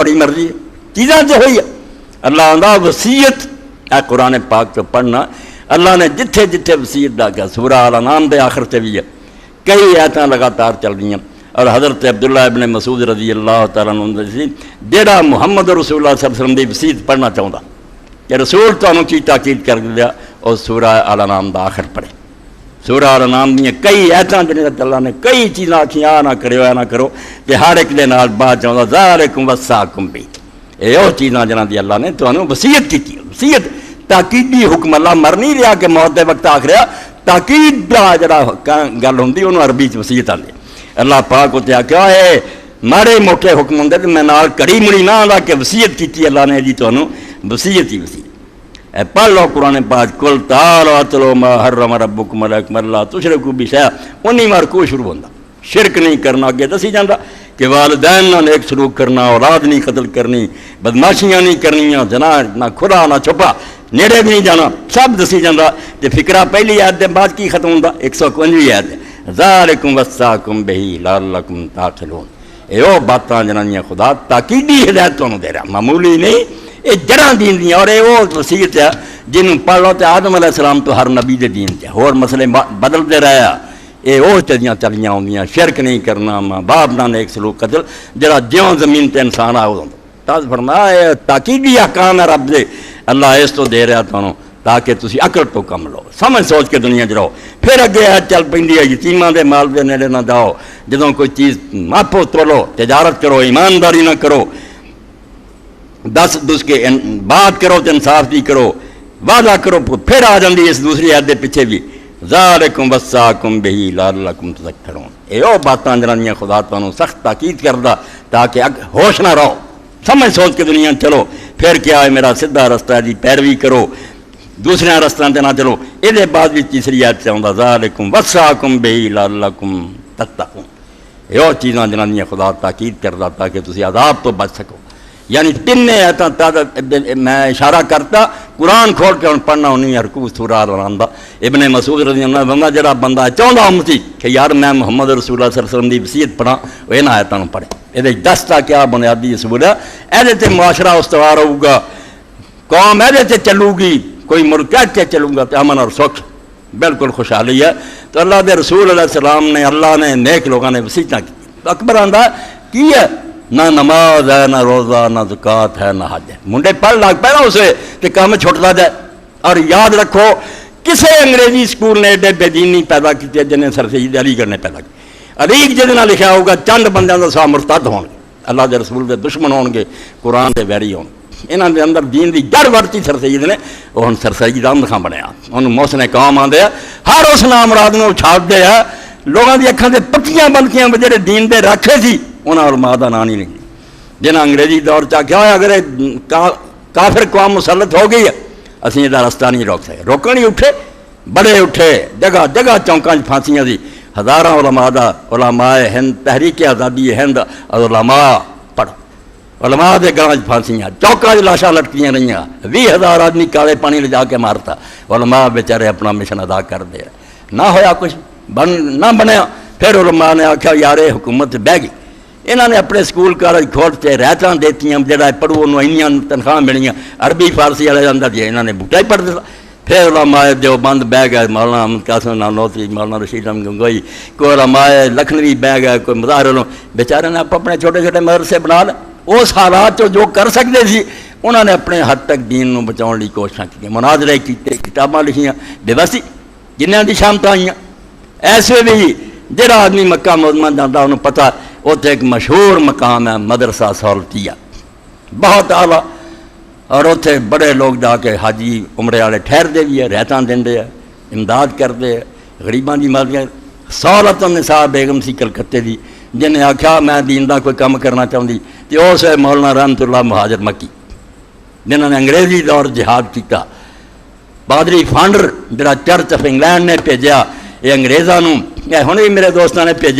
بڑی مرضی ہے چیزاں جو ہوئی ہے اللہ آندا وصیت اے قرآن پاک تو پڑھنا اللہ نے جتھے جتھے وصیت دا کیا سورہ الانعام دے آخر تے بھی ہے کئی آیتاں لگاتار چل رہی ہیں اور حضرت عبداللہ ابن مسعود رضی اللہ تعالیٰ عنہ سی جیڑا محمد رسول اللہ صلی اللہ علیہ وسلم دی وصیت پڑھنا چاہتا کہ رسول تانوں کی تاکید کر دیا اور سورہ الانعام دا آخر پڑھے سورہ الانعام دیا کئی ایتاں جنہیں اللہ نے کئی چیزاں آکھیں آ نہ کرو آ نہ کرو کہ ہر ایک دے نال بات چاہتا ذالکم وصاکم بھی یہ وہ چیزاں جنہاں دی اللہ نے تانوں وصیت کی وصیت تاکیدی حکم اللہ مر نہیں رہا کہ موت دے وقت آخ رہا تاکید دا جڑا گل ہوندی انہوں عربی چ وصیت آندی اللہ پاک اتنے آخیا ہے ماڑے موٹے حکم ہوں تو میں نال کڑی مڑی نہ آ کہ وصیت کی اللہ نے جی تمہیں وصیت ہی وصیت اے پڑھ لو قرآن پاک کل تعالوا اتلوا ما حرم ربکم علیکم اللہ تشرکوا بہ شیئا انہی مرکو شروع ہوتا شرک نہیں کرنا اگے دسی جاتا کہ والدین نال ایک سلوک کرنا اولاد نہیں قتل کرنی بدماشیاں نہیں کرنیاں زنا نہ کھلا نہ چھپا نیڑے بھی نہیں جانا سب دسی جاتا تے فکرہ پہلی آیت دے بعد کی ختم ہوتا 151 آیت ذالکم وصاکم بہ لعلکم تعقلون اے او باتاں جنہاں خدا تاکیدی ہدایت تانوں دے رہا معمولی نہیں یہ جڑاں دین دی اور یہ وہ وصیت ہے جنہوں پڑھ لو تو آدم علیہ السلام تو ہر نبی دے دین تے اور مسئلے بدلتے رہا یہ وہ چیزاں چلیاں ہوندیاں شرک نہیں کرنا ماں باپ نہ ایک سلوک قتل جڑا جیوں زمین تے انسان آ تاز فرمایا تاکیدی احکام ہے رب دے اللہ اس تو دے رہا تانوں تاکہ تسی عقل تو کم لو سمجھ سوچ کے دنیا چ رہو پھر اگے چل پی ہے یتیماں دے مال دے نیڑے نہ جاؤ جدوں کوئی چیز ماپو تولو تجارت کرو ایمانداری نہ کرو دس کے بات کرو تو انصاف دی کرو وعدہ کرو پھر آ جاندی اس دوسری عہد دے پیچھے بھی ذالکم وصاکم بہ لعلکم تذکرون اے او باتاں جنہاں خدا تانوں سخت تاکید کردا تاکہ ہوش نہ رہو سمجھ سوچ کے دنیا چلو پھر کیا ہے میرا سیدھا رستہ ہے جی پیروی کرو دوسرے رستہ تے نہ چلو یہ بعد بھی تیسری آیت سے آندا ذالکم وصاکم بہ لعلکم تتقون اے او چیزاں جنہاں خدا تاکید کردا تاکہ تسی عذاب تو بچ سکو یعنی تین میں اشارہ کرتا قرآن کھول کے پڑھنا انہیں رکوع سورہ الانعام دا ابن مسعود رضی اللہ عنہ جڑا بندہ چاہتا امتی کہ یار میں محمد رسول اللہ صلی اللہ علیہ وسلم دی وصیت پڑھا وہ انہاں آیتاں پڑھے یہ دستا کیا بنیادی اصول ہے ایدے تے معاشرہ استوار ہوگا قوم ایدے تے چلو گی کوئی ملک کے چلوں گا تو امن اور سکھ بالکل خوشحالی ہے تو اللہ دے رسول علیہ السلام نے اللہ نے نیک لوگوں نے وصیتاں کی اکبر آندا کی ہے نہ نماز ہے نہ روزہ نہ زکوٰۃ ہے نہ حج ہے منڈے پڑھ لگ پہ نا اسے کہ کام چھوٹتا جائے اور یاد رکھو کسے انگریزی سکول نے ایڈے بے دینی پیدا کی جنہیں سر سید علی گڑھ نے پیدا کی علی جہد نہ لکھا ہوگا چند بندیاں دا سوا مرتد ہون گے اللہ دے رسول دے دشمن ہون گے قرآن دے ویری ہون انہاں دے اندر دین دی جڑ ورتی سر سید نے وہ ہن سر سید احمد خان بنیا انہوں محسن قوم آندے ہر اس نام مراد نوں چھاڑ دے ہے لوگوں دی اکھاں دے پٹیاں بنکیاں جڑے دین دے رکھے سی انہاں علماء دا نام نہیں لکھی جنہیں انگریزی دور چاہ کیا ہے اگر کافر قوم مسلط ہو گئی ہے اسی یہ رستہ نہیں روک سکے روکن ہی اٹھے بڑے اٹھے جگہ جگہ چونکاں پھانسیاں دی ہزاراں علماء ہند تحریک آزادی ہند علماء پڑھ علماء دے گلاں پھانسیاں چوکاں لاشاں لٹکیاں رہیاں 20,000 آدمی کالے پانی لے جا کے مارتا علماء بیچارے اپنا مشن ادا کر دے نہ ہویا کچھ نہ بنیا پھر علماء نے آخیا یار حکومت بہ گئی انہوں نے اپنے سکول کالج کھول کے رعایتاں دیتیاں جڑا پڑھو انہوں اینیاں تنخواہ ملیاں عربی فارسی والے اندر جی انہوں نے بوٹا ہی پڑھ دیتا پھر علماء دیوبند بہ گئے مولانا احمد قاسم نانوتری مولانا رشید احمد گنگوئی کوئی علماء لکھنوی بہ گئے کوئی مظاہر علوم بیچارے نے اپنے چھوٹے چھوٹے مدرسے بنا لے اس حالات جو کر سکتے سی انہوں نے اپنے حد تک دین نو بچاؤ لی کوششاں کی مناظرے کیتے کتاباں لکھیاں بے بسی جنہاں دی شامتاں آئیاں ایسے بھی جڑا آدمی مکہ معظمہ جاندا انہوں پتہ اتنے ایک مشہور مقام ہے مدرسہ سہولتیہ بہت اعلیٰ اور اتنے بڑے لوگ جا کے حاجی عمرے والے ٹھہرتے بھی ہے رعایتاں دیندے ہے امداد کرتے غریباں دی مدد سہولت النساء بیگم سی کلکتے دی جنہیں آخیا میں دین دا کوئی کام کرنا چاہتی تو اس ہے مولانا رحمت اللہ مہاجر مکی جنہوں نے انگریزی دور جہاد کیتا پادری فانڈر جڑا چرچ آف انگلینڈ نے بھیجا یہ انگریزاں نوں ہن بھی میرے دوستاں نے بھیجا